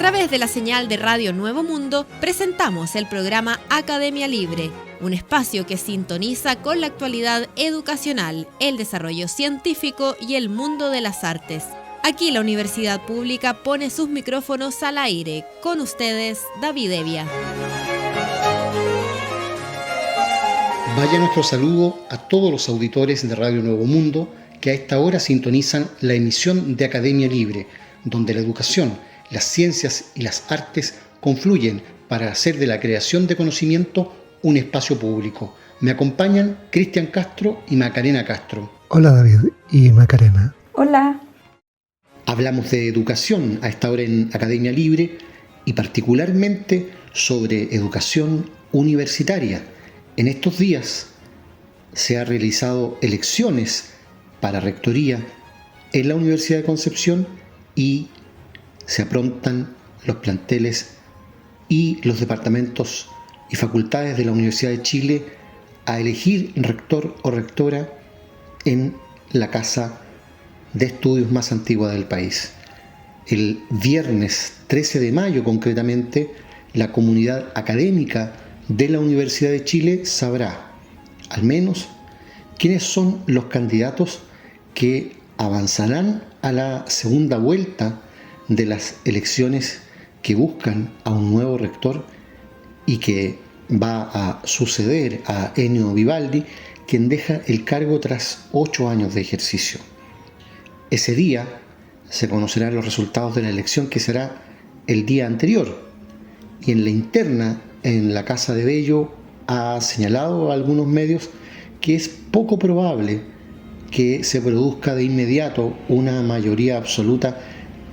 través de la señal de Radio Nuevo Mundo, presentamos el programa Academia Libre, un espacio que sintoniza con la actualidad educacional, el desarrollo científico y el mundo de las artes. Aquí la Universidad Pública pone sus micrófonos al aire. Con ustedes, David Evia. Vaya nuestro saludo a todos los auditores de Radio Nuevo Mundo que a esta hora sintonizan la emisión de Academia Libre, donde la educación, las ciencias y las artes confluyen para hacer de la creación de conocimiento un espacio público. Me acompañan Cristian Castro y Macarena Castro. Hola David y Macarena. Hola. Hablamos de educación a esta hora en Academia Libre y particularmente sobre educación universitaria. En estos días se han realizado elecciones para rectoría en la Universidad de Concepción y se aprontan los planteles y los departamentos y facultades de la Universidad de Chile a elegir rector o rectora en la casa de estudios más antigua del país. El viernes 13 de mayo, concretamente, la comunidad académica de la Universidad de Chile sabrá, al menos, quiénes son los candidatos que avanzarán a la segunda vuelta de las elecciones que buscan a un nuevo rector y que va a suceder a Ennio Vivaldi, quien deja el cargo tras 8 años de ejercicio. Ese día se conocerán los resultados de la elección, que será el día anterior, y en la interna en la Casa de Bello ha señalado a algunos medios que es poco probable que se produzca de inmediato una mayoría absoluta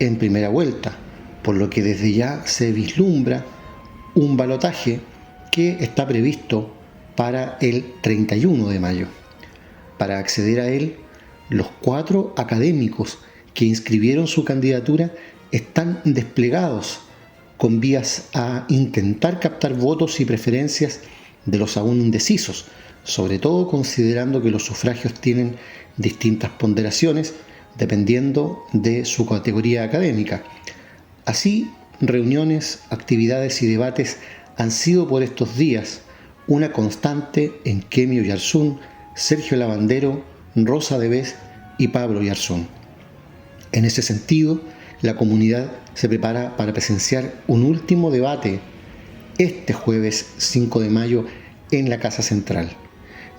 en primera vuelta, por lo que desde ya se vislumbra un balotaje que está previsto para el 31 de mayo. Para acceder a él, los 4 académicos que inscribieron su candidatura están desplegados con vías a intentar captar votos y preferencias de los aún indecisos, sobre todo considerando que los sufragios tienen distintas ponderaciones dependiendo de su categoría académica. Así, reuniones, actividades y debates han sido por estos días una constante en Kemio Yarzún, Sergio Lavandero, Rosa Devés y Pablo Yarzún. En ese sentido, la comunidad se prepara para presenciar un último debate este jueves 5 de mayo en la Casa Central.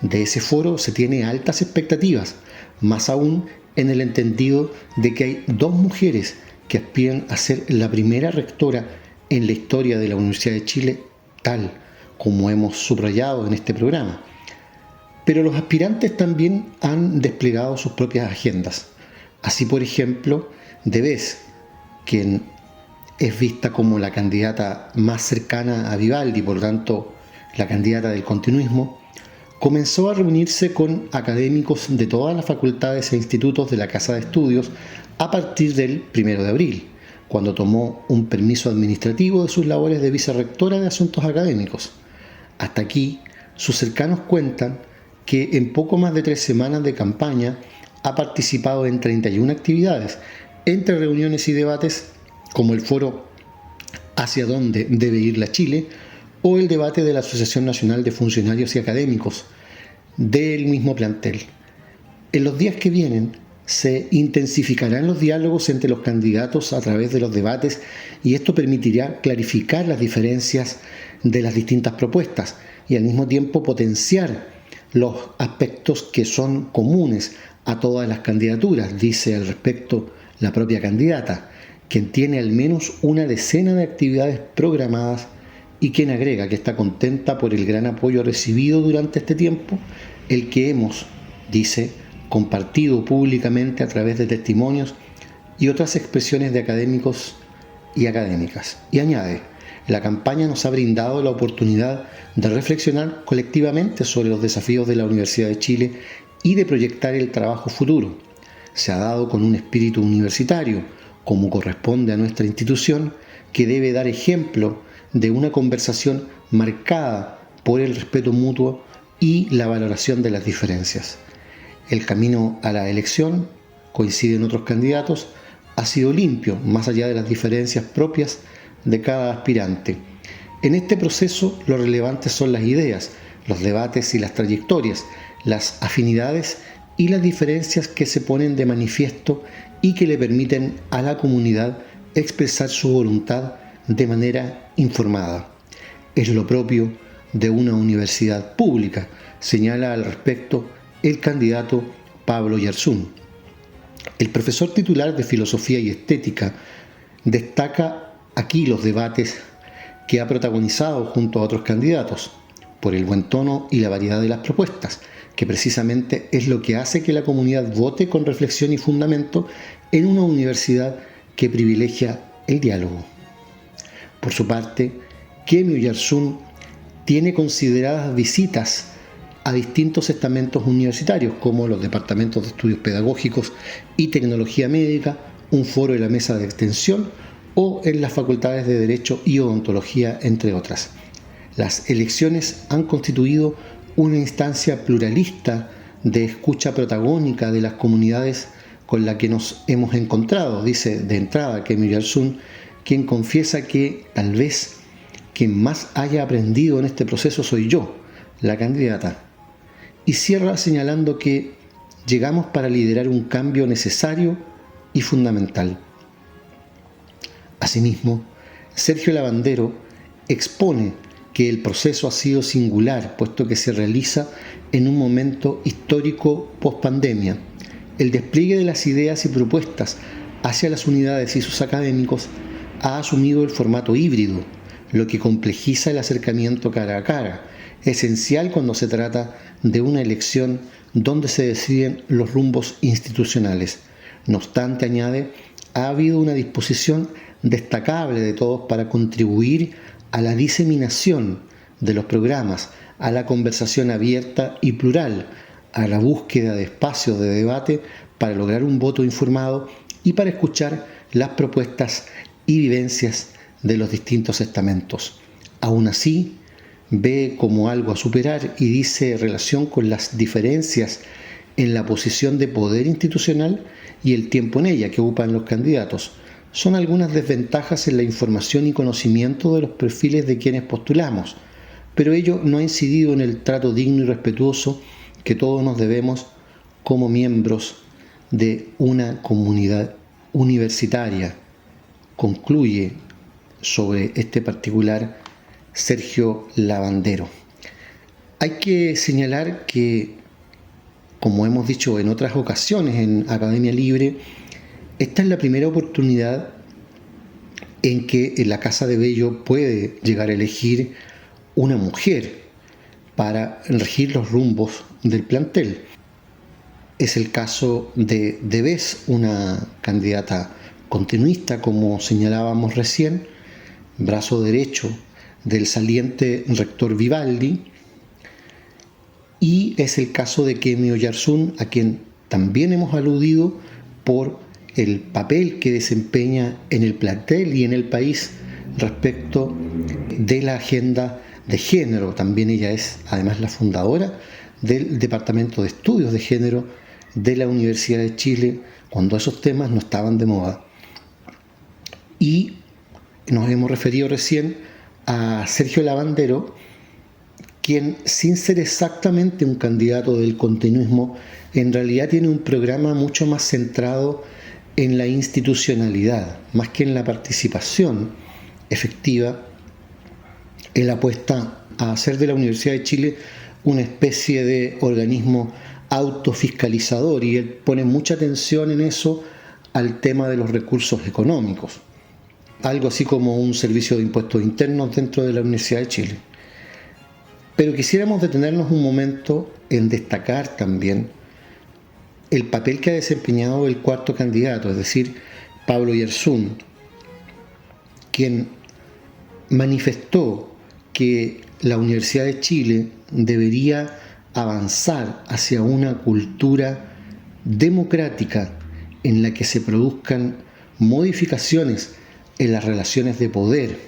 De ese foro se tiene altas expectativas, más aún en el entendido de que hay 2 mujeres que aspiran a ser la primera rectora en la historia de la Universidad de Chile, tal como hemos subrayado en este programa. Pero los aspirantes también han desplegado sus propias agendas. Así, por ejemplo, Devés, quien es vista como la candidata más cercana a Vivaldi, por lo tanto la candidata del continuismo, comenzó a reunirse con académicos de todas las facultades e institutos de la Casa de Estudios a partir del 1 de abril, cuando tomó un permiso administrativo de sus labores de vicerrectora de Asuntos Académicos. Hasta aquí, sus cercanos cuentan que en poco más de 3 semanas de campaña ha participado en 31 actividades, entre reuniones y debates como el foro ¿Hacia dónde debe ir la Chile?, o el debate de la Asociación Nacional de Funcionarios y Académicos del mismo plantel. En los días que vienen se intensificarán los diálogos entre los candidatos a través de los debates y esto permitirá clarificar las diferencias de las distintas propuestas y al mismo tiempo potenciar los aspectos que son comunes a todas las candidaturas, dice al respecto la propia candidata, quien tiene al menos una decena de actividades programadas y quien agrega que está contenta por el gran apoyo recibido durante este tiempo, el que hemos, dice, compartido públicamente a través de testimonios y otras expresiones de académicos y académicas. Y añade, la campaña nos ha brindado la oportunidad de reflexionar colectivamente sobre los desafíos de la Universidad de Chile y de proyectar el trabajo futuro. Se ha dado con un espíritu universitario, como corresponde a nuestra institución, que debe dar ejemplo de una conversación marcada por el respeto mutuo y la valoración de las diferencias. El camino a la elección, coinciden otros candidatos, ha sido limpio, más allá de las diferencias propias de cada aspirante. En este proceso lo relevante son las ideas, los debates y las trayectorias, las afinidades y las diferencias que se ponen de manifiesto y que le permiten a la comunidad expresar su voluntad de manera informada. Es lo propio de una universidad pública, señala al respecto el candidato Pablo Oyarzún. El profesor titular de Filosofía y Estética destaca aquí los debates que ha protagonizado junto a otros candidatos, por el buen tono y la variedad de las propuestas, que precisamente es lo que hace que la comunidad vote con reflexión y fundamento en una universidad que privilegia el diálogo. Por su parte, Kemi Oyarzún tiene consideradas visitas a distintos estamentos universitarios, como los departamentos de estudios pedagógicos y tecnología médica, un foro de la mesa de extensión o en las facultades de Derecho y Odontología, entre otras. Las elecciones han constituido una instancia pluralista de escucha protagónica de las comunidades con las que nos hemos encontrado, dice de entrada Kemi Oyarzún, quien confiesa que tal vez quien más haya aprendido en este proceso soy yo, la candidata. Y cierra señalando que llegamos para liderar un cambio necesario y fundamental. Asimismo, Sergio Lavandero expone que el proceso ha sido singular, puesto que se realiza en un momento histórico post-pandemia. El despliegue de las ideas y propuestas hacia las unidades y sus académicos ha asumido el formato híbrido, lo que complejiza el acercamiento cara a cara, esencial cuando se trata de una elección donde se deciden los rumbos institucionales. No obstante, añade, ha habido una disposición destacable de todos para contribuir a la diseminación de los programas, a la conversación abierta y plural, a la búsqueda de espacios de debate para lograr un voto informado y para escuchar las propuestas y vivencias de los distintos estamentos. Aún así, ve como algo a superar y dice relación con las diferencias en la posición de poder institucional y el tiempo en ella que ocupan los candidatos. Son algunas desventajas en la información y conocimiento de los perfiles de quienes postulamos, pero ello no ha incidido en el trato digno y respetuoso que todos nos debemos como miembros de una comunidad universitaria, concluye sobre este particular Sergio Lavandero. Hay que señalar que, como hemos dicho en otras ocasiones en Academia Libre, esta es la primera oportunidad en que en la Casa de Bello puede llegar a elegir una mujer para regir los rumbos del plantel. Es el caso de Bes, una candidata continuista, como señalábamos recién, brazo derecho del saliente rector Vivaldi, y es el caso de Kemi Oyarzún, a quien también hemos aludido por el papel que desempeña en el plantel y en el país respecto de la agenda de género. También ella es además la fundadora del Departamento de Estudios de Género de la Universidad de Chile, cuando esos temas no estaban de moda. Y nos hemos referido recién a Sergio Lavandero, quien, sin ser exactamente un candidato del continuismo, en realidad tiene un programa mucho más centrado en la institucionalidad, más que en la participación efectiva. Él apuesta a hacer de la Universidad de Chile una especie de organismo autofiscalizador, y él pone mucha atención en eso al tema de los recursos económicos, algo así como un servicio de impuestos internos dentro de la Universidad de Chile. Pero quisiéramos detenernos un momento en destacar también el papel que ha desempeñado el cuarto candidato, es decir, Pablo Oyarzún, quien manifestó que la Universidad de Chile debería avanzar hacia una cultura democrática en la que se produzcan modificaciones en las relaciones de poder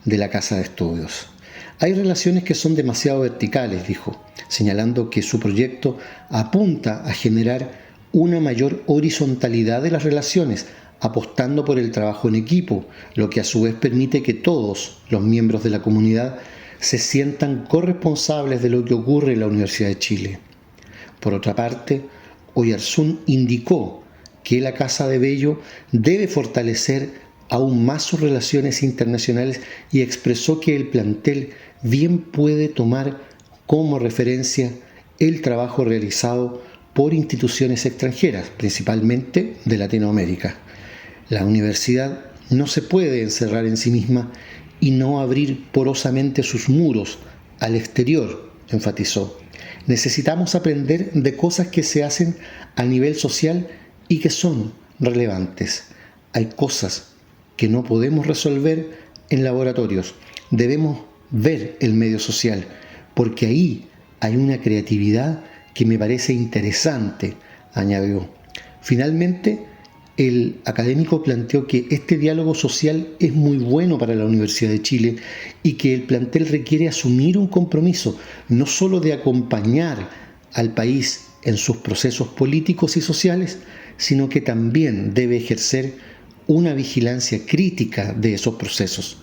de la Casa de Estudios. Hay relaciones que son demasiado verticales, dijo, señalando que su proyecto apunta a generar una mayor horizontalidad de las relaciones, apostando por el trabajo en equipo, lo que a su vez permite que todos los miembros de la comunidad se sientan corresponsables de lo que ocurre en la Universidad de Chile. Por otra parte, Oyarzún indicó que la Casa de Bello debe fortalecer aún más sus relaciones internacionales y expresó que el plantel bien puede tomar como referencia el trabajo realizado por instituciones extranjeras, principalmente de Latinoamérica. La universidad no se puede encerrar en sí misma y no abrir porosamente sus muros al exterior, enfatizó. Necesitamos aprender de cosas que se hacen a nivel social y que son relevantes. Hay cosas que no podemos resolver en laboratorios. Debemos ver el medio social, porque ahí hay una creatividad que me parece interesante, añadió. Finalmente, el académico planteó que este diálogo social es muy bueno para la Universidad de Chile y que el plantel requiere asumir un compromiso, no solo de acompañar al país en sus procesos políticos y sociales, sino que también debe ejercer una vigilancia crítica de esos procesos.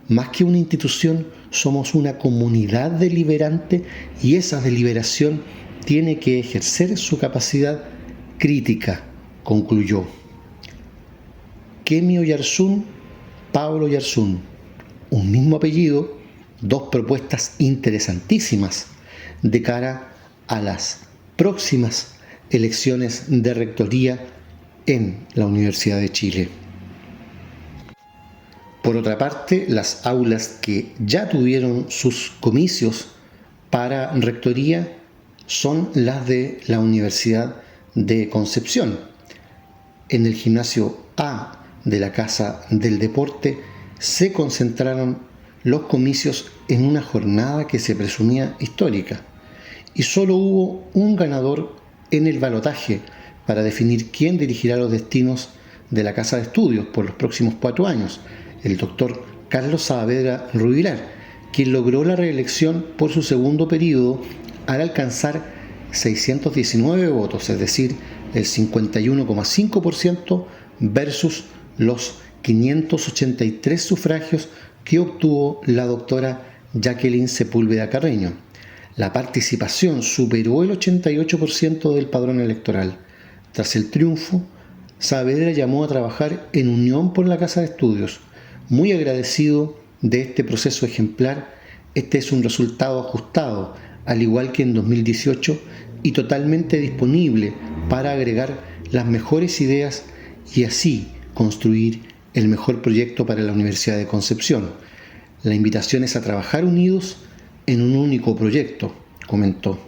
Más que una institución, somos una comunidad deliberante y esa deliberación tiene que ejercer su capacidad crítica, concluyó. Kemi Oyarzún, Pablo Oyarzún, un mismo apellido, dos propuestas interesantísimas de cara a las próximas elecciones de rectoría en la Universidad de Chile. Por otra parte, las aulas que ya tuvieron sus comicios para rectoría son las de la Universidad de Concepción. En el gimnasio A de la Casa del Deporte se concentraron los comicios en una jornada que se presumía histórica y solo hubo un ganador en el balotaje para definir quién dirigirá los destinos de la Casa de Estudios por los próximos 4 años, el doctor Carlos Saavedra Rubilar, quien logró la reelección por su segundo periodo al alcanzar 619 votos, es decir, el 51,5% versus los 583 sufragios que obtuvo la doctora Jacqueline Sepúlveda Carreño. La participación superó el 88% del padrón electoral. Tras el triunfo, Saavedra llamó a trabajar en unión por la Casa de Estudios. Muy agradecido de este proceso ejemplar, este es un resultado ajustado, al igual que en 2018, y totalmente disponible para agregar las mejores ideas y así construir el mejor proyecto para la Universidad de Concepción. La invitación es a trabajar unidos en un único proyecto, comentó.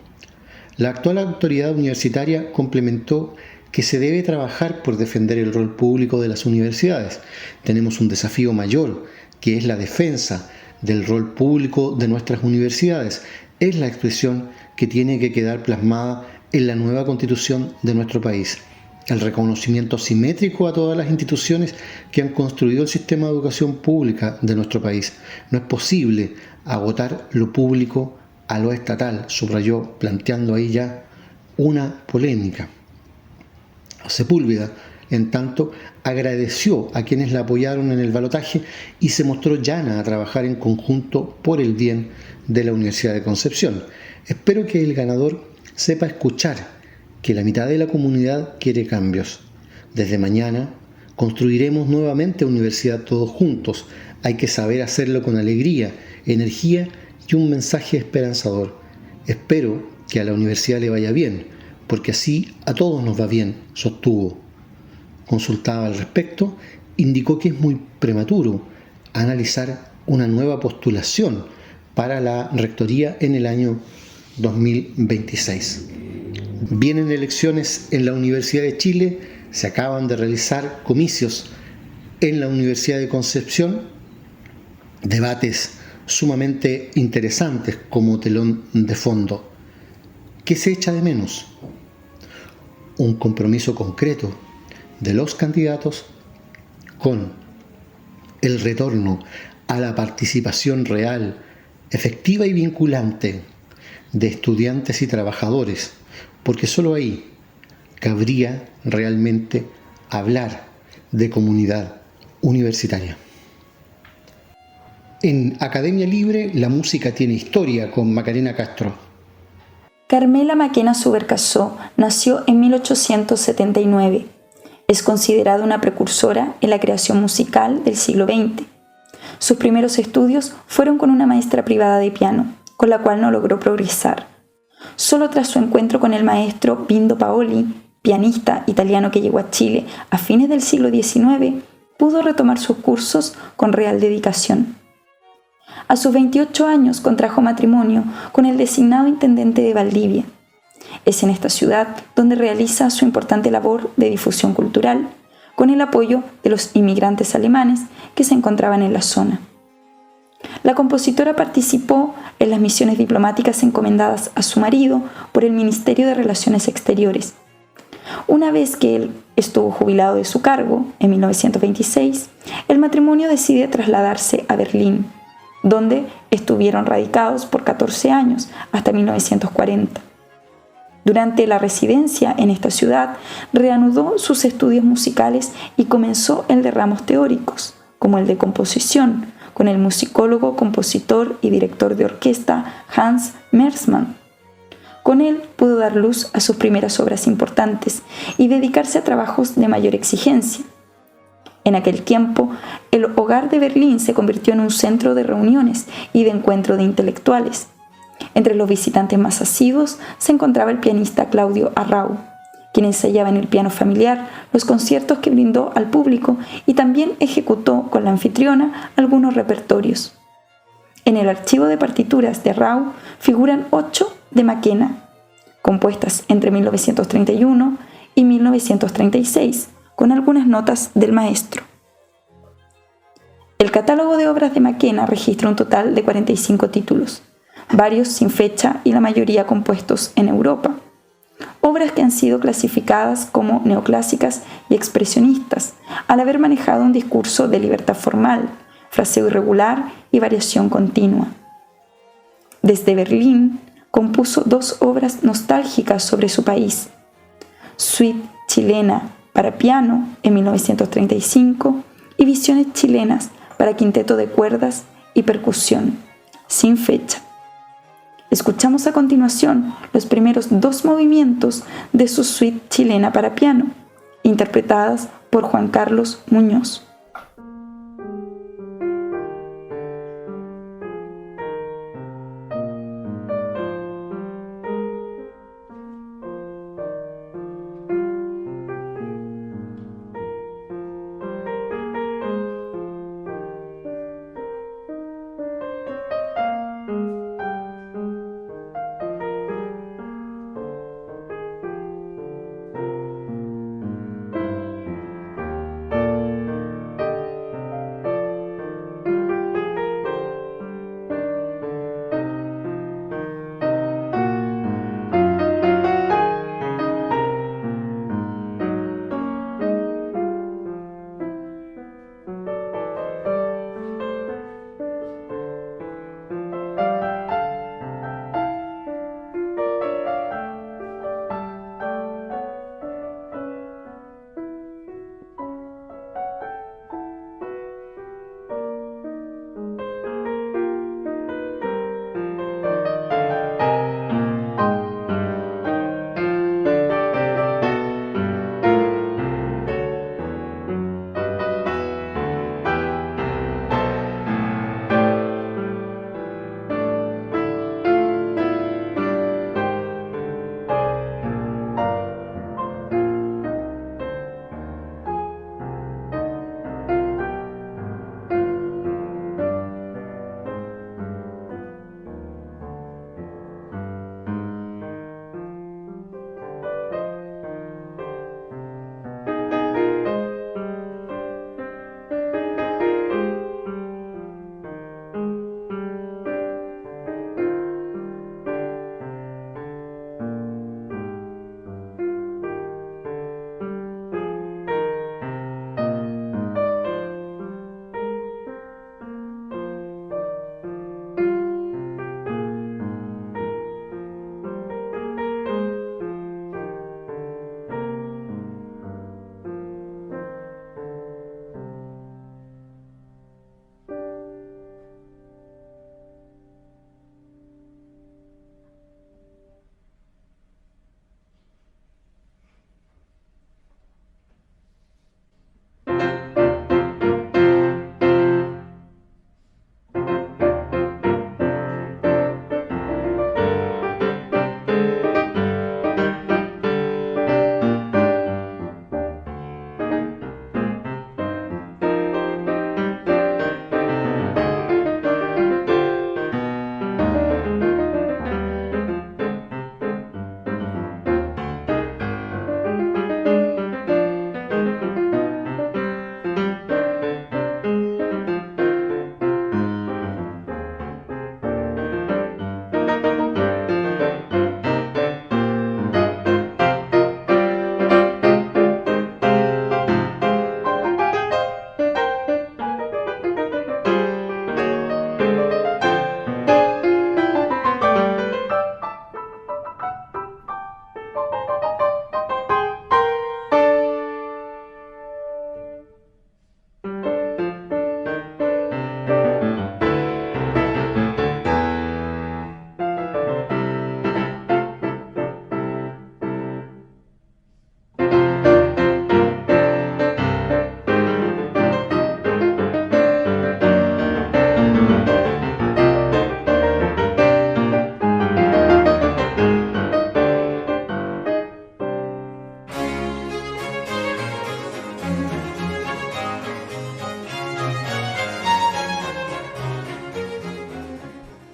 La actual autoridad universitaria complementó que se debe trabajar por defender el rol público de las universidades. Tenemos un desafío mayor, que es la defensa del rol público de nuestras universidades. Es la expresión que tiene que quedar plasmada en la nueva constitución de nuestro país. El reconocimiento simétrico a todas las instituciones que han construido el sistema de educación pública de nuestro país. No es posible agotar lo público a lo estatal, subrayó, planteando ahí ya una polémica. Sepúlveda, en tanto, agradeció a quienes la apoyaron en el balotaje y se mostró llana a trabajar en conjunto por el bien de la Universidad de Concepción. Espero que el ganador sepa escuchar que la mitad de la comunidad quiere cambios. Desde mañana construiremos nuevamente universidad todos juntos. Hay que saber hacerlo con alegría, energía y un mensaje esperanzador. Espero que a la universidad le vaya bien, porque así a todos nos va bien, sostuvo. Consultada al respecto, indicó que es muy prematuro analizar una nueva postulación para la rectoría en el año 2026. Vienen elecciones en la Universidad de Chile, se acaban de realizar comicios en la Universidad de Concepción, debates sumamente interesantes como telón de fondo. ¿Qué se echa de menos? Un compromiso concreto de los candidatos con el retorno a la participación real, efectiva y vinculante de estudiantes y trabajadores, porque solo ahí cabría realmente hablar de comunidad universitaria. En Academia Libre, la música tiene historia con Macarena Castro. Carmela Maquena Subercaseaux nació en 1879. Es considerada una precursora en la creación musical del siglo XX. Sus primeros estudios fueron con una maestra privada de piano, con la cual no logró progresar. Solo tras su encuentro con el maestro Bindo Paoli, pianista italiano que llegó a Chile a fines del siglo XIX, pudo retomar sus cursos con real dedicación. A sus 28 años contrajo matrimonio con el designado intendente de Valdivia. Es en esta ciudad donde realiza su importante labor de difusión cultural, con el apoyo de los inmigrantes alemanes que se encontraban en la zona. La compositora participó en las misiones diplomáticas encomendadas a su marido por el Ministerio de Relaciones Exteriores. Una vez que él estuvo jubilado de su cargo, en 1926, el matrimonio decide trasladarse a Berlín, donde estuvieron radicados por 14 años, hasta 1940. Durante la residencia en esta ciudad, reanudó sus estudios musicales y comenzó el de ramos teóricos, como el de composición, con el musicólogo, compositor y director de orquesta Hans Mersmann. Con él pudo dar luz a sus primeras obras importantes y dedicarse a trabajos de mayor exigencia. En aquel tiempo, el hogar de Berlín se convirtió en un centro de reuniones y de encuentro de intelectuales. Entre los visitantes más asiduos se encontraba el pianista Claudio Arrau, quien ensayaba en el piano familiar los conciertos que brindó al público y también ejecutó con la anfitriona algunos repertorios. En el archivo de partituras de Arrau figuran 8 de Maquena, compuestas entre 1931 y 1936, con algunas notas del maestro. El catálogo de obras de Maquena registra un total de 45 títulos, varios sin fecha y la mayoría compuestos en Europa. Obras que han sido clasificadas como neoclásicas y expresionistas, al haber manejado un discurso de libertad formal, fraseo irregular y variación continua. Desde Berlín, compuso 2 obras nostálgicas sobre su país: Suite chilena para piano en 1935 y Visiones chilenas para quinteto de cuerdas y percusión, sin fecha. Escuchamos a continuación los primeros 2 movimientos de su suite chilena para piano, interpretadas por Juan Carlos Muñoz.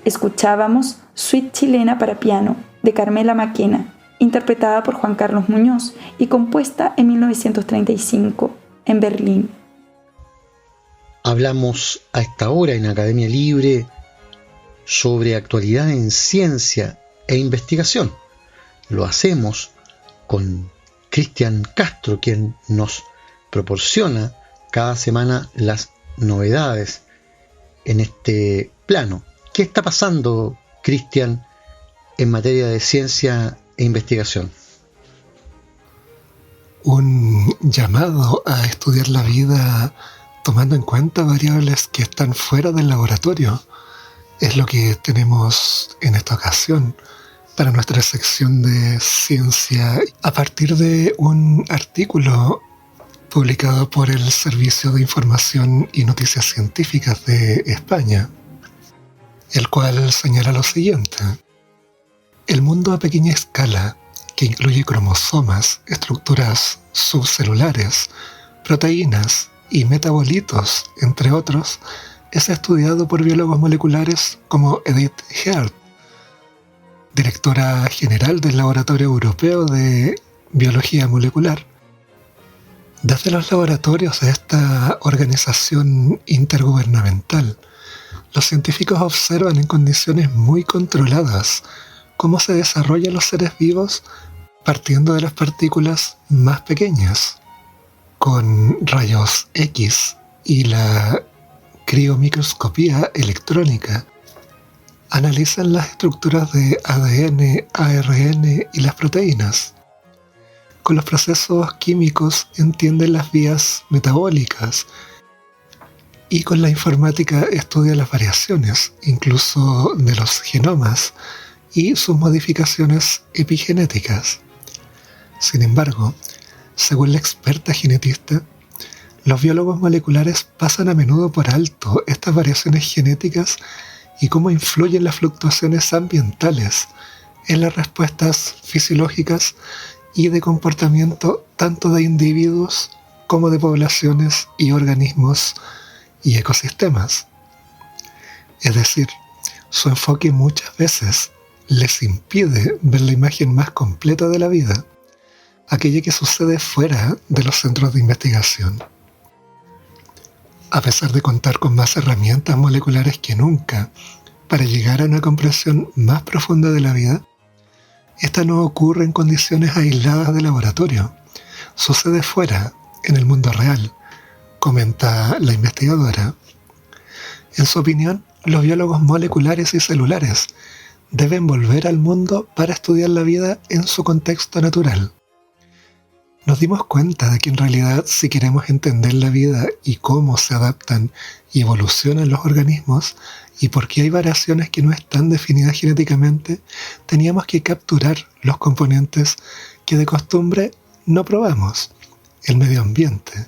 Escuchábamos Suite Chilena para piano de Carmela Maquena, interpretada por Juan Carlos Muñoz y compuesta en 1935 en Berlín. Hablamos a esta hora en Academia Libre sobre actualidad en ciencia e investigación. Lo hacemos con Cristian Castro, quien nos proporciona cada semana las novedades en este plano. ¿Qué está pasando, Cristian, en materia de ciencia e investigación? Un llamado a estudiar la vida tomando en cuenta variables que están fuera del laboratorio es lo que tenemos en esta ocasión para nuestra sección de ciencia, a partir de un artículo publicado por el Servicio de Información y Noticias Científicas de España, el cual señala lo siguiente: el mundo a pequeña escala, que incluye cromosomas, estructuras subcelulares, proteínas y metabolitos, entre otros, es estudiado por biólogos moleculares como Edith Heard, directora general del Laboratorio Europeo de Biología Molecular. Desde los laboratorios de esta organización intergubernamental, los científicos observan en condiciones muy controladas cómo se desarrollan los seres vivos partiendo de las partículas más pequeñas. Con rayos X y la criomicroscopía electrónica, analizan las estructuras de ADN, ARN y las proteínas. Con los procesos químicos entienden las vías metabólicas y con la informática estudia las variaciones, incluso de los genomas y sus modificaciones epigenéticas. Sin embargo, según la experta genetista, los biólogos moleculares pasan a menudo por alto estas variaciones genéticas y cómo influyen las fluctuaciones ambientales en las respuestas fisiológicas y de comportamiento tanto de individuos como de poblaciones y organismos y ecosistemas. Es decir, su enfoque muchas veces les impide ver la imagen más completa de la vida, aquella que sucede fuera de los centros de investigación. A pesar de contar con más herramientas moleculares que nunca para llegar a una comprensión más profunda de la vida, esta no ocurre en condiciones aisladas de laboratorio, sucede fuera, en el mundo real, comenta la investigadora. En su opinión, los biólogos moleculares y celulares deben volver al mundo para estudiar la vida en su contexto natural. Nos dimos cuenta de que en realidad, si queremos entender la vida y cómo se adaptan y evolucionan los organismos y por qué hay variaciones que no están definidas genéticamente, teníamos que capturar los componentes que de costumbre no probamos, el medio ambiente.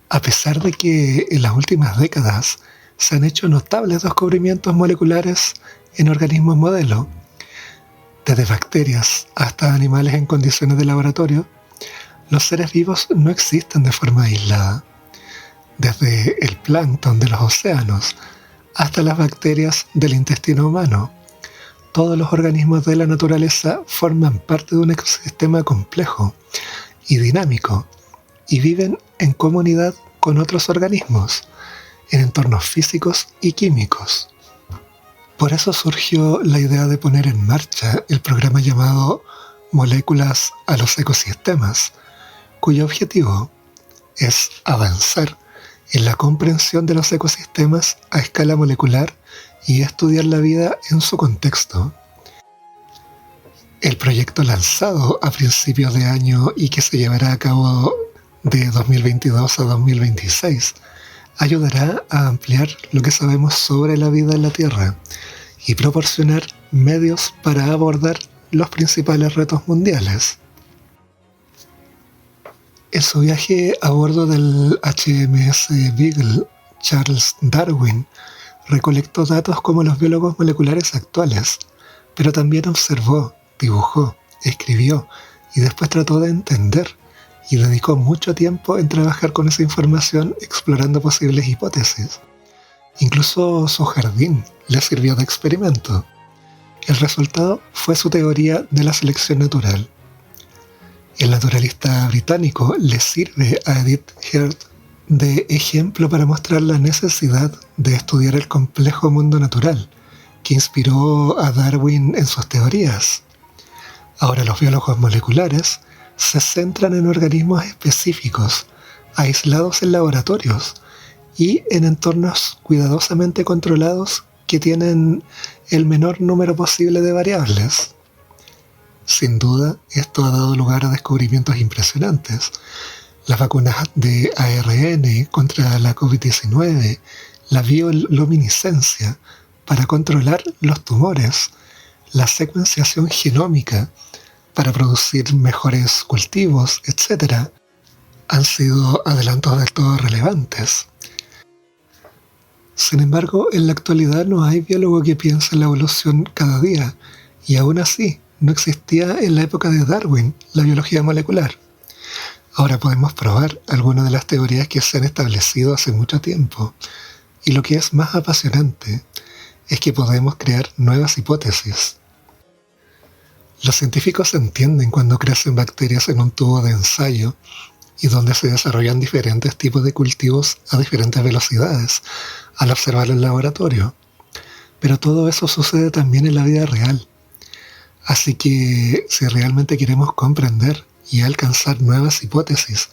A pesar de que en las últimas décadas se han hecho notables descubrimientos moleculares en organismos modelo, desde bacterias hasta animales en condiciones de laboratorio, los seres vivos no existen de forma aislada. Desde el plancton de los océanos hasta las bacterias del intestino humano, todos los organismos de la naturaleza forman parte de un ecosistema complejo y dinámico y viven en comunidad con otros organismos, en entornos físicos y químicos. Por eso surgió la idea de poner en marcha el programa llamado Moléculas a los Ecosistemas, cuyo objetivo es avanzar en la comprensión de los ecosistemas a escala molecular y estudiar la vida en su contexto. El proyecto lanzado a principios de año y que se llevará a cabo de 2022 a 2026 ayudará a ampliar lo que sabemos sobre la vida en la Tierra y proporcionar medios para abordar los principales retos mundiales. En su viaje a bordo del HMS Beagle, Charles Darwin recolectó datos como los biólogos moleculares actuales, pero también observó, dibujó, escribió y después trató de entender y dedicó mucho tiempo en trabajar con esa información explorando posibles hipótesis. Incluso su jardín le sirvió de experimento. El resultado fue su teoría de la selección natural. El naturalista británico le sirve a Edith Heard de ejemplo para mostrar la necesidad de estudiar el complejo mundo natural que inspiró a Darwin en sus teorías. Ahora los biólogos moleculares se centran en organismos específicos, aislados en laboratorios y en entornos cuidadosamente controlados que tienen el menor número posible de variables. Sin duda, esto ha dado lugar a descubrimientos impresionantes. Las vacunas de ARN contra la COVID-19, la bioluminiscencia para controlar los tumores, la secuenciación genómica para producir mejores cultivos, etc., han sido adelantos del todo relevantes. Sin embargo, en la actualidad no hay biólogo que piense en la evolución cada día, y aún así no existía en la época de Darwin la biología molecular. Ahora podemos probar algunas de las teorías que se han establecido hace mucho tiempo, y lo que es más apasionante es que podemos crear nuevas hipótesis. Los científicos entienden cuando crecen bacterias en un tubo de ensayo y donde se desarrollan diferentes tipos de cultivos a diferentes velocidades al observar el laboratorio. Pero todo eso sucede también en la vida real. Así que si realmente queremos comprender y alcanzar nuevas hipótesis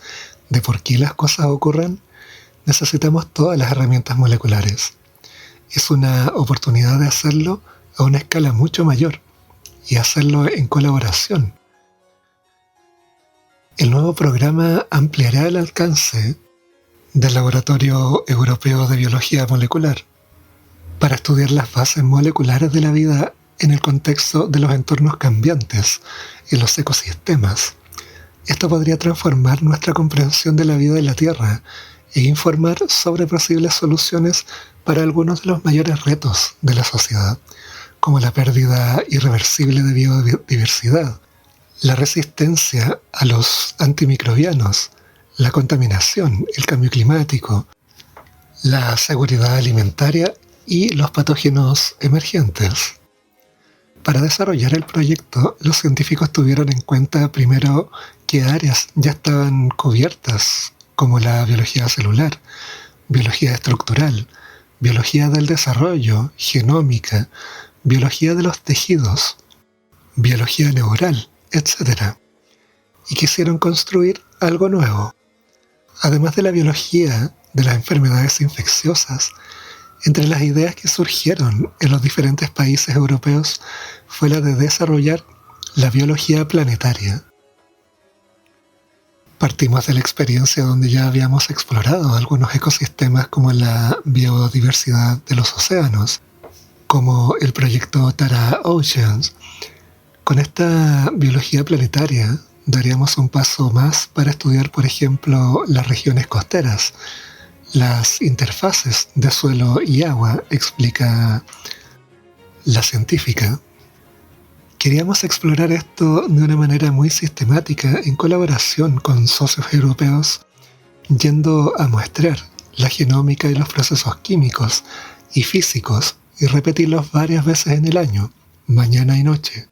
de por qué las cosas ocurren, necesitamos todas las herramientas moleculares. Es una oportunidad de hacerlo a una escala mucho mayor y hacerlo en colaboración. El nuevo programa ampliará el alcance del Laboratorio Europeo de Biología Molecular para estudiar las bases moleculares de la vida en el contexto de los entornos cambiantes en los ecosistemas. Esto podría transformar nuestra comprensión de la vida en la Tierra e informar sobre posibles soluciones para algunos de los mayores retos de la sociedad, como la pérdida irreversible de biodiversidad, la resistencia a los antimicrobianos, la contaminación, el cambio climático, la seguridad alimentaria y los patógenos emergentes. Para desarrollar el proyecto, los científicos tuvieron en cuenta primero qué áreas ya estaban cubiertas, como la biología celular, biología estructural, biología del desarrollo, genómica, biología de los tejidos, biología neural, etc. Y quisieron construir algo nuevo. Además de la biología de las enfermedades infecciosas, entre las ideas que surgieron en los diferentes países europeos fue la de desarrollar la biología planetaria. Partimos de la experiencia donde ya habíamos explorado algunos ecosistemas como la biodiversidad de los océanos, como el proyecto Tara Oceans. Con esta biología planetaria daríamos un paso más para estudiar, por ejemplo, las regiones costeras, las interfaces de suelo y agua, explica la científica. Queríamos explorar esto de una manera muy sistemática en colaboración con socios europeos, yendo a muestrar la genómica y los procesos químicos y físicos y repetirlos varias veces en el año, mañana y noche.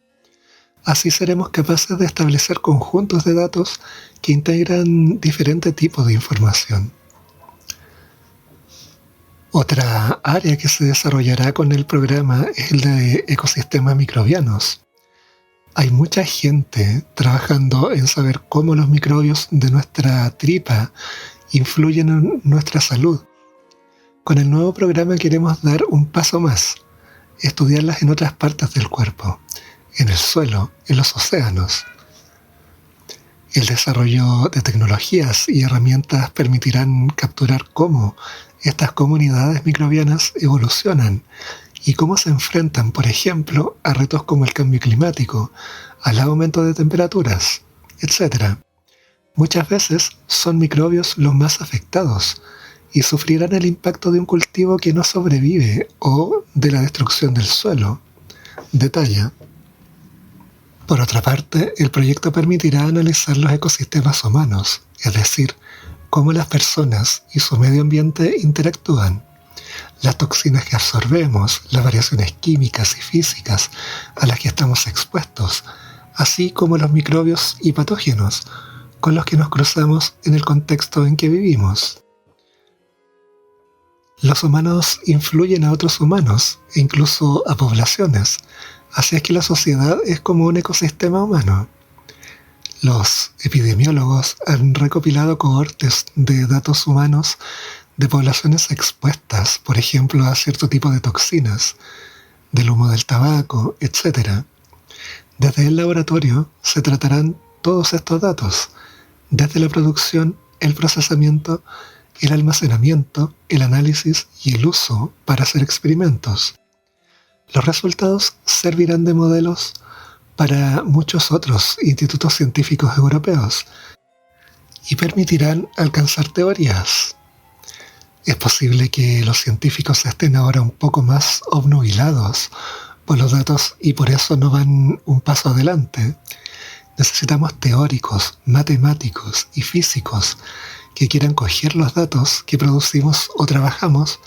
Así seremos capaces de establecer conjuntos de datos que integran diferentes tipos de información. Otra área que se desarrollará con el programa es el de ecosistemas microbianos. Hay mucha gente trabajando en saber cómo los microbios de nuestra tripa influyen en nuestra salud. Con el nuevo programa queremos dar un paso más, estudiarlas en otras partes del cuerpo, en el suelo, en los océanos. El desarrollo de tecnologías y herramientas permitirán capturar cómo estas comunidades microbianas evolucionan y cómo se enfrentan, por ejemplo, a retos como el cambio climático, al aumento de temperaturas, etc. Muchas veces son microbios los más afectados y sufrirán el impacto de un cultivo que no sobrevive o de la destrucción del suelo, detalla. Por otra parte, el proyecto permitirá analizar los ecosistemas humanos, es decir, cómo las personas y su medio ambiente interactúan. las toxinas que absorbemos, las variaciones químicas y físicas a las que estamos expuestos, así como los microbios y patógenos con los que nos cruzamos en el contexto en que vivimos. Los humanos influyen a otros humanos e incluso a poblaciones, así es que la sociedad es como un ecosistema humano. Los epidemiólogos han recopilado cohortes de datos humanos de poblaciones expuestas, por ejemplo, a cierto tipo de toxinas, del humo del tabaco, etc. Desde el laboratorio se tratarán todos estos datos, desde la producción, el procesamiento, el almacenamiento, el análisis y el uso para hacer experimentos. Los resultados servirán de modelos para muchos otros institutos científicos europeos y permitirán alcanzar teorías. Es posible que los científicos estén ahora un poco más obnubilados por los datos y por eso no van un paso adelante. Necesitamos teóricos, matemáticos y físicos que quieran coger los datos que producimos o trabajamos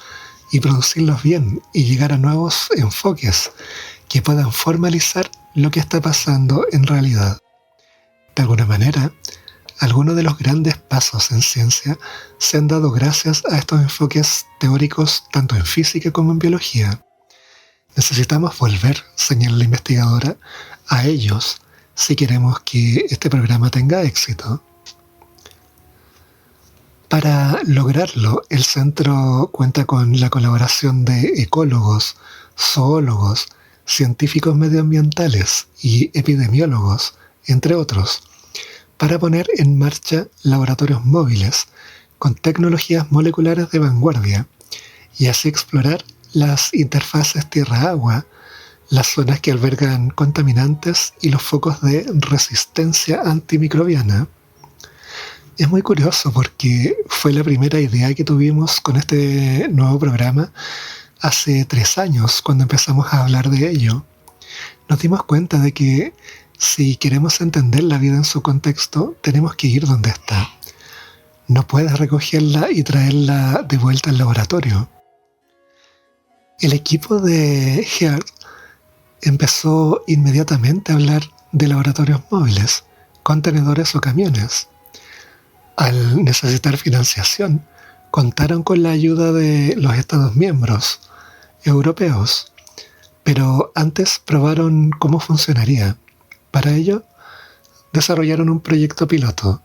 y producirlos bien y llegar a nuevos enfoques que puedan formalizar lo que está pasando en realidad. De alguna manera, algunos de los grandes pasos en ciencia se han dado gracias a estos enfoques teóricos tanto en física como en biología. Necesitamos volver, señala la investigadora, a ellos si queremos que este programa tenga éxito. Para lograrlo, el centro cuenta con la colaboración de ecólogos, zoólogos, científicos medioambientales y epidemiólogos, entre otros, para poner en marcha laboratorios móviles con tecnologías moleculares de vanguardia y así explorar las interfaces tierra-agua, las zonas que albergan contaminantes y los focos de resistencia antimicrobiana. Es muy curioso porque fue la primera idea que tuvimos con este nuevo programa hace 3 años cuando empezamos a hablar de ello. Nos dimos cuenta de que si queremos entender la vida en su contexto, tenemos que ir donde está. No puedes recogerla y traerla de vuelta al laboratorio. El equipo de HEART empezó inmediatamente a hablar de laboratorios móviles, contenedores o camiones. Al necesitar financiación, contaron con la ayuda de los Estados miembros europeos, pero antes probaron cómo funcionaría. Para ello, desarrollaron un proyecto piloto.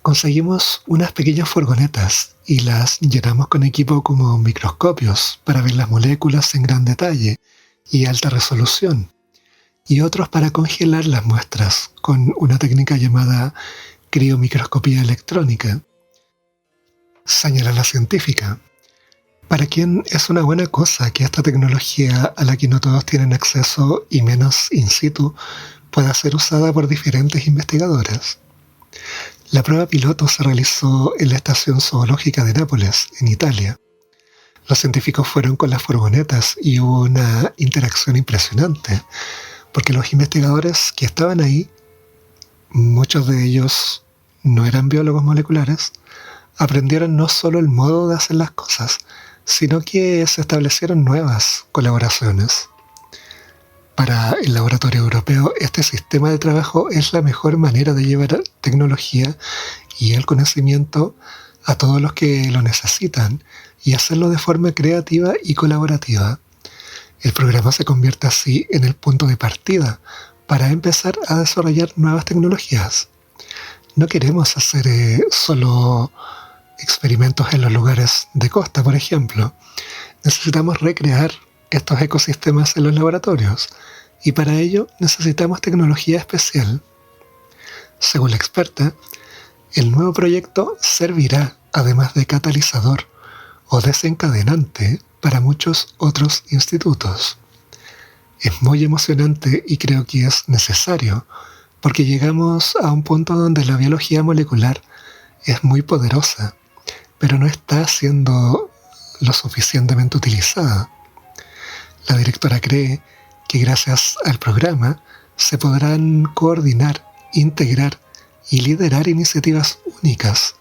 Conseguimos unas pequeñas furgonetas y las llenamos con equipo como microscopios para ver las moléculas en gran detalle y alta resolución, y otros para congelar las muestras con una técnica llamada criomicroscopía electrónica. Señala la científica, para quien es una buena cosa que esta tecnología a la que no todos tienen acceso y menos in situ pueda ser usada por diferentes investigadores. La prueba piloto se realizó en la Estación Zoológica de Nápoles, en Italia. Los científicos fueron con las furgonetas y hubo una interacción impresionante, porque los investigadores que estaban ahí, muchos de ellos no eran biólogos moleculares, aprendieron no solo el modo de hacer las cosas, sino que se establecieron nuevas colaboraciones. Para el laboratorio europeo, este sistema de trabajo es la mejor manera de llevar tecnología y el conocimiento a todos los que lo necesitan y hacerlo de forma creativa y colaborativa. El programa se convierte así en el punto de partida para empezar a desarrollar nuevas tecnologías. No queremos hacer solo experimentos en los lugares de costa, por ejemplo. Necesitamos recrear estos ecosistemas en los laboratorios y para ello necesitamos tecnología especial. Según la experta, el nuevo proyecto servirá, además de catalizador o desencadenante, para muchos otros institutos. Es muy emocionante y creo que es necesario, porque llegamos a un punto donde la biología molecular es muy poderosa, pero no está siendo lo suficientemente utilizada. La directora cree que gracias al programa se podrán coordinar, integrar y liderar iniciativas únicas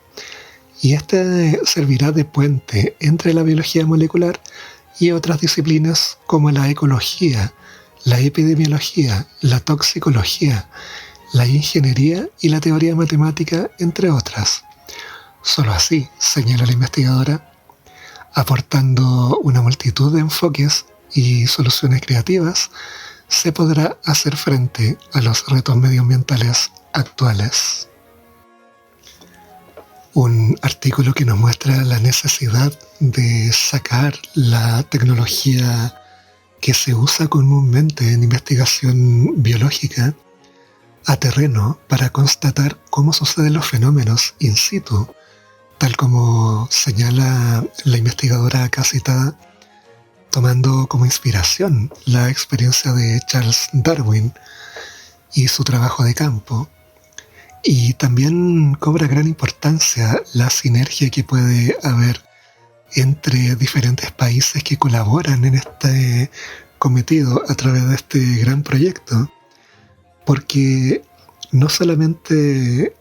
y este servirá de puente entre la biología molecular y otras disciplinas como la ecología, la epidemiología, la toxicología, la ingeniería y la teoría matemática, entre otras. Solo así, señala la investigadora, aportando una multitud de enfoques y soluciones creativas, se podrá hacer frente a los retos medioambientales actuales. Un artículo que nos muestra la necesidad de sacar la tecnología que se usa comúnmente en investigación biológica a terreno para constatar cómo suceden los fenómenos in situ, tal como señala la investigadora acá citada, tomando como inspiración la experiencia de Charles Darwin y su trabajo de campo. Y también cobra gran importancia la sinergia que puede haber entre diferentes países que colaboran en este cometido a través de este gran proyecto, porque no solamente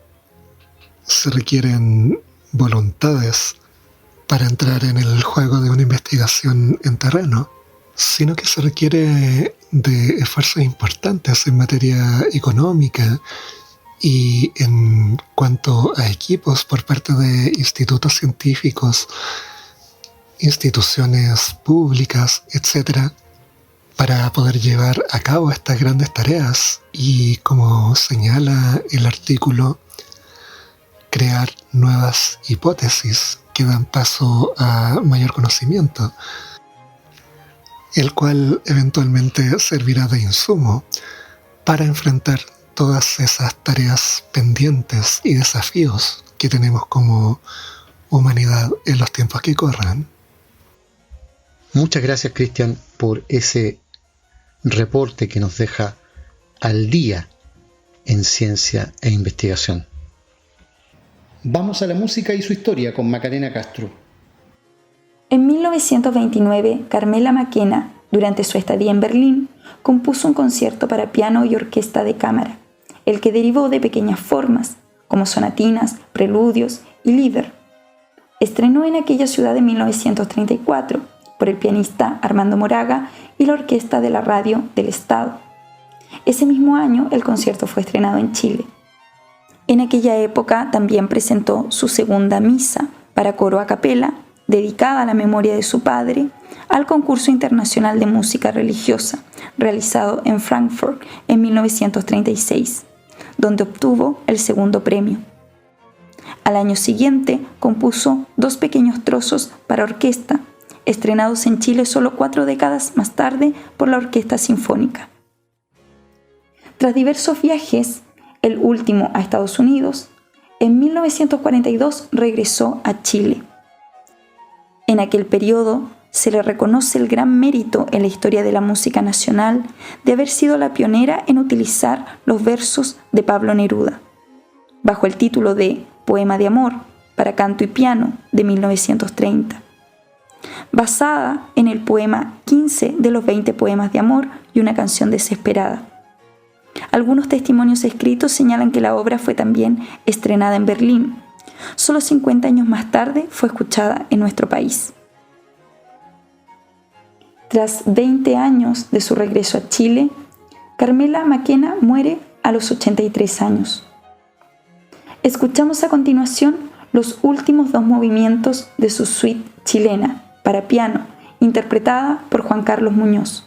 se requieren voluntades para entrar en el juego de una investigación en terreno, sino que se requiere de esfuerzos importantes en materia económica y en cuanto a equipos por parte de institutos científicos, instituciones públicas, etc., para poder llevar a cabo estas grandes tareas y, como señala el artículo, crear nuevas hipótesis que dan paso a mayor conocimiento, el cual eventualmente servirá de insumo para enfrentar todas esas tareas pendientes y desafíos que tenemos como humanidad en los tiempos que corren. Muchas gracias, Cristian, por ese reporte que nos deja al día en ciencia e investigación. Vamos a la música y su historia con Macarena Castro. En 1929, Carmela McKenna, durante su estadía en Berlín, compuso un concierto para piano y orquesta de cámara, el que derivó de pequeñas formas, como sonatinas, preludios y lieder. Estrenó en aquella ciudad en 1934 por el pianista Armando Moraga y la Orquesta de la Radio del Estado. Ese mismo año, el concierto fue estrenado en Chile. En aquella época también presentó su segunda misa para coro a capela, dedicada a la memoria de su padre, al concurso internacional de música religiosa, realizado en Frankfurt en 1936, donde obtuvo el segundo premio. Al año siguiente compuso 2 pequeños trozos para orquesta, estrenados en Chile solo 4 décadas más tarde por la Orquesta Sinfónica. Tras diversos viajes, el último a Estados Unidos, en 1942 regresó a Chile. En aquel periodo se le reconoce el gran mérito en la historia de la música nacional de haber sido la pionera en utilizar los versos de Pablo Neruda, bajo el título de Poema de Amor para canto y piano de 1930, basada en el poema 15 de los 20 poemas de amor y una canción desesperada. Algunos testimonios escritos señalan que la obra fue también estrenada en Berlín. Solo 50 años más tarde fue escuchada en nuestro país. Tras 20 años de su regreso a Chile, Carmela McKenna muere a los 83 años. Escuchamos a continuación los últimos 2 movimientos de su suite chilena para piano, interpretada por Juan Carlos Muñoz.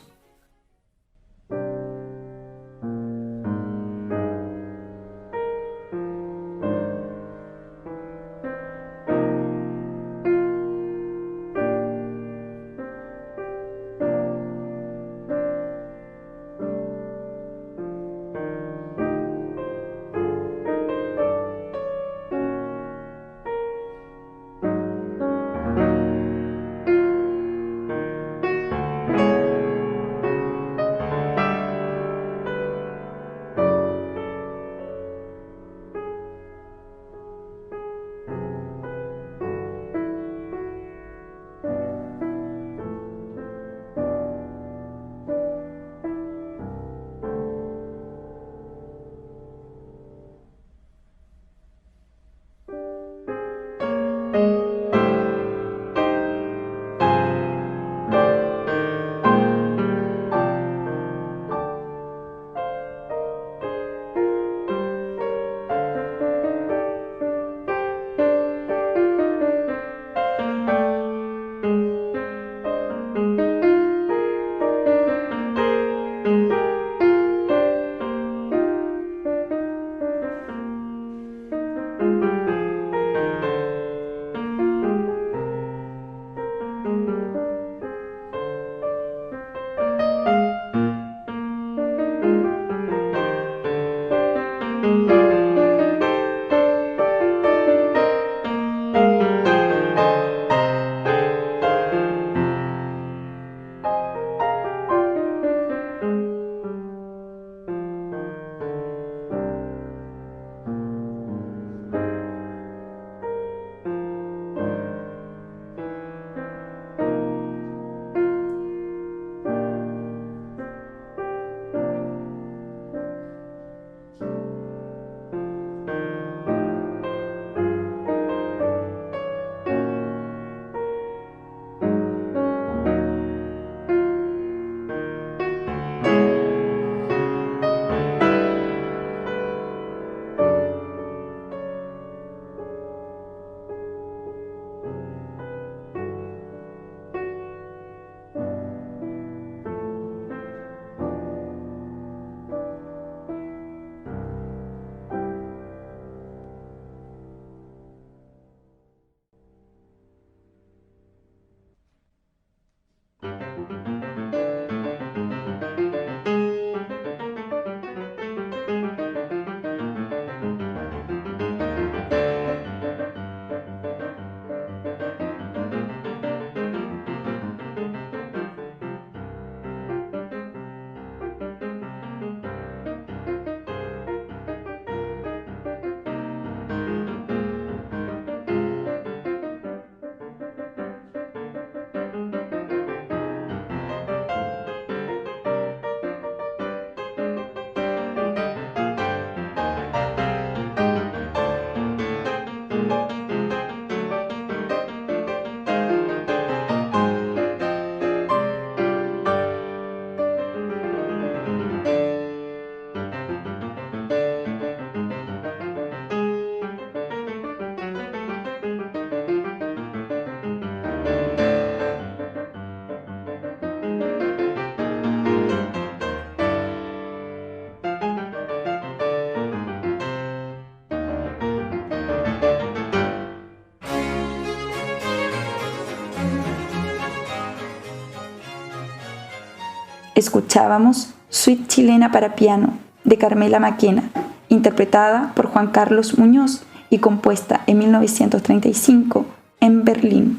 Escuchábamos Suite chilena para piano de Carmela Maquena, interpretada por Juan Carlos Muñoz y compuesta en 1935 en Berlín.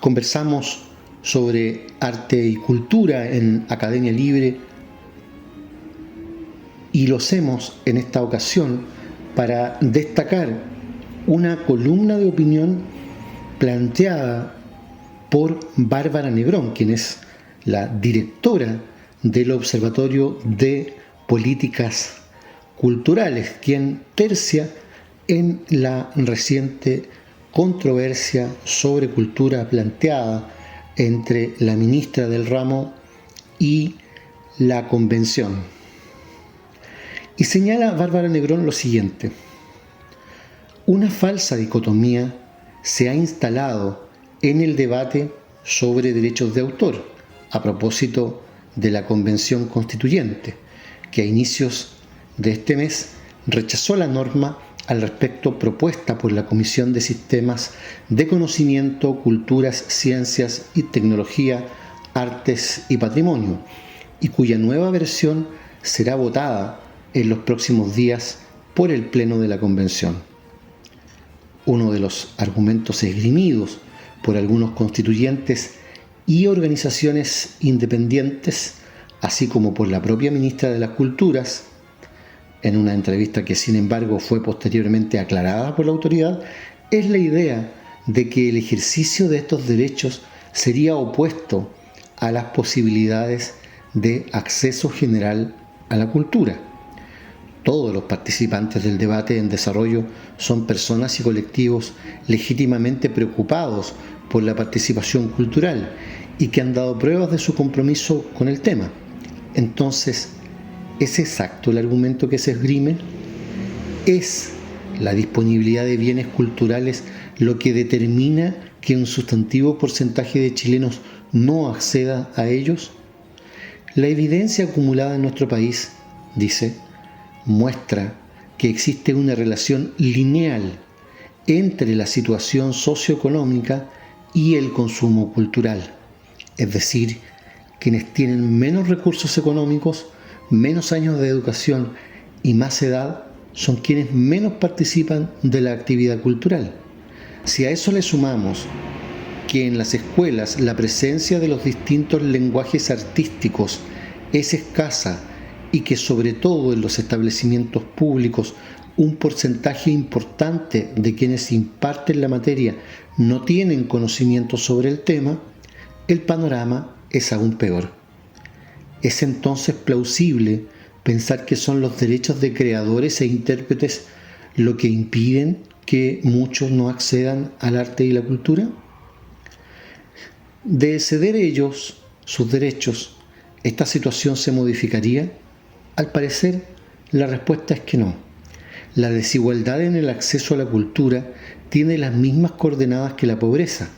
Conversamos sobre arte y cultura en Academia Libre y lo hacemos en esta ocasión para destacar una columna de opinión planteada por Bárbara Negrón, quien es la directora del Observatorio de Políticas Culturales, quien tercia en la reciente controversia sobre cultura planteada entre la ministra del ramo y la convención. Y señala Bárbara Negrón lo siguiente: una falsa dicotomía se ha instalado en el debate sobre derechos de autor a propósito de la Convención Constituyente, que a inicios de este mes rechazó la norma al respecto propuesta por la Comisión de Sistemas de Conocimiento, Culturas, Ciencias y Tecnología, Artes y Patrimonio, y cuya nueva versión será votada en los próximos días por el Pleno de la Convención. Uno de los argumentos esgrimidos por algunos constituyentes y organizaciones independientes, así como por la propia ministra de las Culturas, en una entrevista que sin embargo fue posteriormente aclarada por la autoridad, es la idea de que el ejercicio de estos derechos sería opuesto a las posibilidades de acceso general a la cultura. Todos los participantes del debate en desarrollo son personas y colectivos legítimamente preocupados por la participación cultural y que han dado pruebas de su compromiso con el tema. Entonces, ¿es exacto el argumento que se esgrime? ¿Es la disponibilidad de bienes culturales lo que determina que un sustantivo porcentaje de chilenos no acceda a ellos? La evidencia acumulada en nuestro país, dice, muestra que existe una relación lineal entre la situación socioeconómica y el consumo cultural. Es decir, quienes tienen menos recursos económicos, menos años de educación y más edad son quienes menos participan de la actividad cultural. Si a eso le sumamos que en las escuelas la presencia de los distintos lenguajes artísticos es escasa y que sobre todo en los establecimientos públicos un porcentaje importante de quienes imparten la materia no tienen conocimiento sobre el tema, el panorama es aún peor. Es entonces plausible pensar que son los derechos de creadores e intérpretes lo que impiden que muchos no accedan al arte y la cultura. De ceder ellos sus derechos, ¿esta situación se modificaría? Al parecer, la respuesta es que no. La desigualdad en el acceso a la cultura tiene las mismas coordenadas que la pobreza,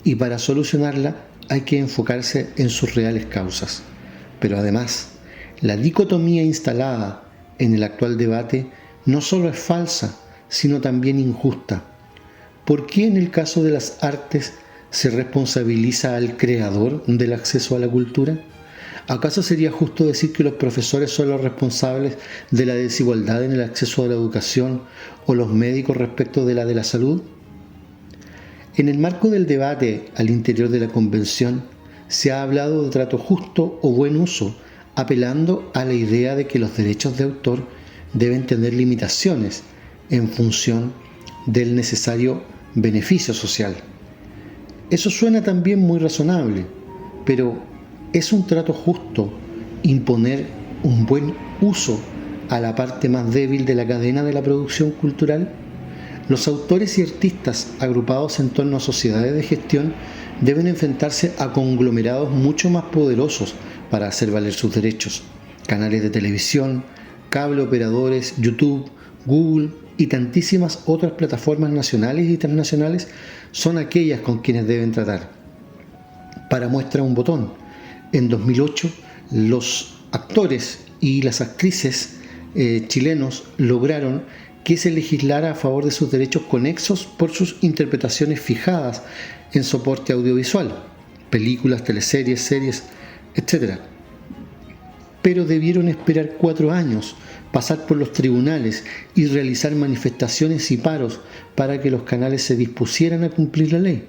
y para solucionarla hay que enfocarse en sus reales causas. Pero además, la dicotomía instalada en el actual debate no solo es falsa, sino también injusta. ¿Por qué en el caso de las artes se responsabiliza al creador del acceso a la cultura? ¿Acaso sería justo decir que los profesores son los responsables de la desigualdad en el acceso a la educación o los médicos respecto de la salud? En el marco del debate al interior de la Convención se ha hablado de trato justo o buen uso, apelando a la idea de que los derechos de autor deben tener limitaciones en función del necesario beneficio social. Eso suena también muy razonable, pero ¿es un trato justo imponer un buen uso a la parte más débil de la cadena de la producción cultural? Los autores y artistas agrupados en torno a sociedades de gestión deben enfrentarse a conglomerados mucho más poderosos para hacer valer sus derechos. Canales de televisión, cable operadores, YouTube, Google y tantísimas otras plataformas nacionales y internacionales son aquellas con quienes deben tratar. Para muestra un botón, en 2008 los actores y las actrices chilenos lograron que se legislara a favor de sus derechos conexos por sus interpretaciones fijadas en soporte audiovisual, películas, teleseries, series, etc. Pero debieron esperar 4 años, pasar por los tribunales y realizar manifestaciones y paros para que los canales se dispusieran a cumplir la ley.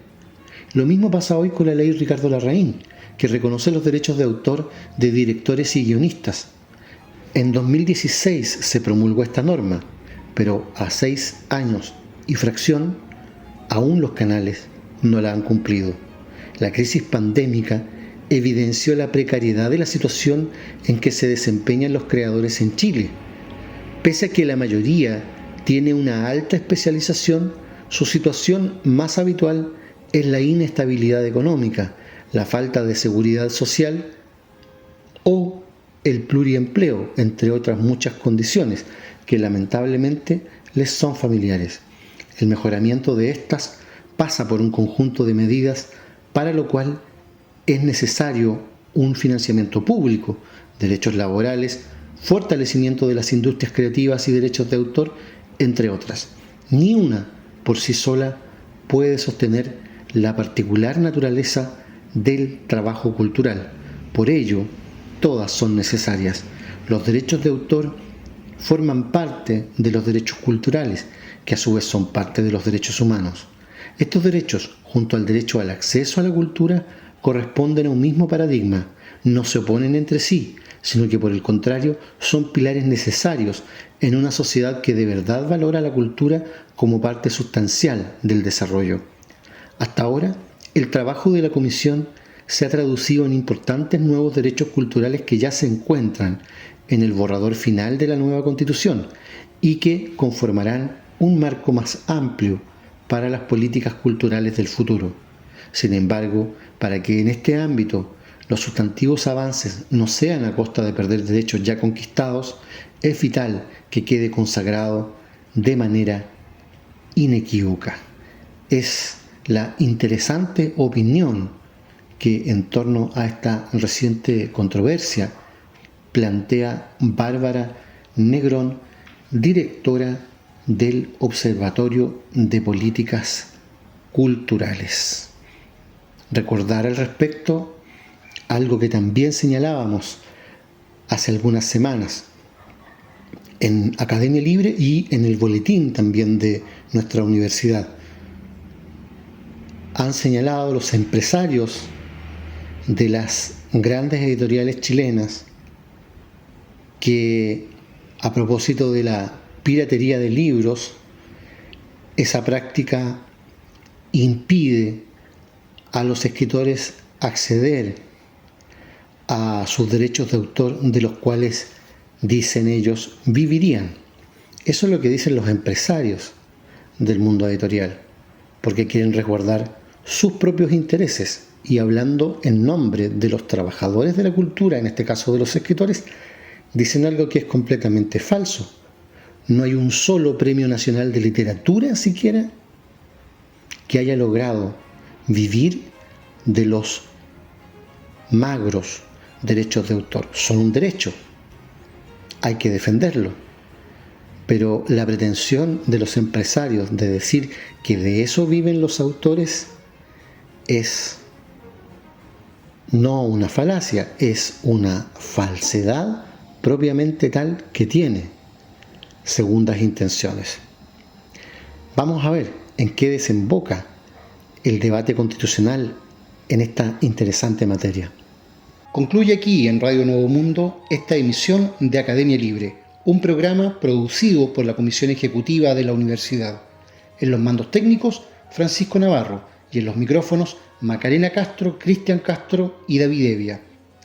Lo mismo pasa hoy con la ley Ricardo Larraín, que reconoce los derechos de autor de directores y guionistas. En 2016 se promulgó esta norma, pero a 6 años y fracción, aún los canales no la han cumplido. La crisis pandémica evidenció la precariedad de la situación en que se desempeñan los creadores en Chile. Pese a que la mayoría tiene una alta especialización, su situación más habitual es la inestabilidad económica, la falta de seguridad social o el pluriempleo, entre otras muchas condiciones que lamentablemente les son familiares. El mejoramiento de estas pasa por un conjunto de medidas para lo cual es necesario un financiamiento público, derechos laborales, fortalecimiento de las industrias creativas y derechos de autor, entre otras. Ni una por sí sola puede sostener la particular naturaleza del trabajo cultural. Por ello, todas son necesarias. Los derechos de autor forman parte de los derechos culturales, que a su vez son parte de los derechos humanos. Estos derechos, junto al derecho al acceso a la cultura, corresponden a un mismo paradigma, no se oponen entre sí, sino que por el contrario son pilares necesarios en una sociedad que de verdad valora la cultura como parte sustancial del desarrollo. Hasta ahora, el trabajo de la Comisión se ha traducido en importantes nuevos derechos culturales que ya se encuentran en el borrador final de la nueva Constitución y que conformarán un marco más amplio para las políticas culturales del futuro. Sin embargo, para que en este ámbito los sustantivos avances no sean a costa de perder derechos ya conquistados, es vital que quede consagrado de manera inequívoca. Es la interesante opinión que en torno a esta reciente controversia plantea Bárbara Negrón, directora del Observatorio de Políticas Culturales. Recordar al respecto algo que también señalábamos hace algunas semanas en Academia Libre y en el boletín también de nuestra universidad. Han señalado los empresarios de las grandes editoriales chilenas que, a propósito de la piratería de libros, esa práctica impide a los escritores acceder a sus derechos de autor, de los cuales, dicen ellos, vivirían. Eso es lo que dicen los empresarios del mundo editorial, porque quieren resguardar sus propios intereses. Y hablando en nombre de los trabajadores de la cultura, en este caso de los escritores, dicen algo que es completamente falso. No hay un solo premio nacional de literatura siquiera que haya logrado vivir de los magros derechos de autor. Son un derecho, hay que defenderlo, pero la pretensión de los empresarios de decir que de eso viven los autores es no una falacia, es una falsedad propiamente tal que tiene segundas intenciones. Vamos a ver en qué desemboca el debate constitucional en esta interesante materia. Concluye aquí en Radio Nuevo Mundo esta emisión de Academia Libre, un programa producido por la Comisión Ejecutiva de la Universidad. En los mandos técnicos, Francisco Navarro, y en los micrófonos, Macarena Castro, Cristian Castro y David Evia.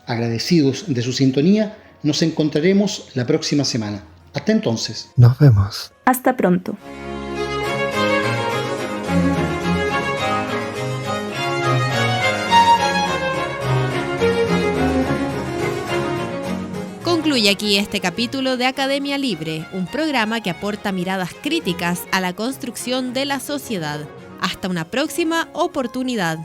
Agradecidos de su sintonía, nos encontraremos la próxima semana. Hasta entonces. Nos vemos. Hasta pronto. Concluye aquí este capítulo de Academia Libre, un programa que aporta miradas críticas a la construcción de la sociedad. Hasta una próxima oportunidad.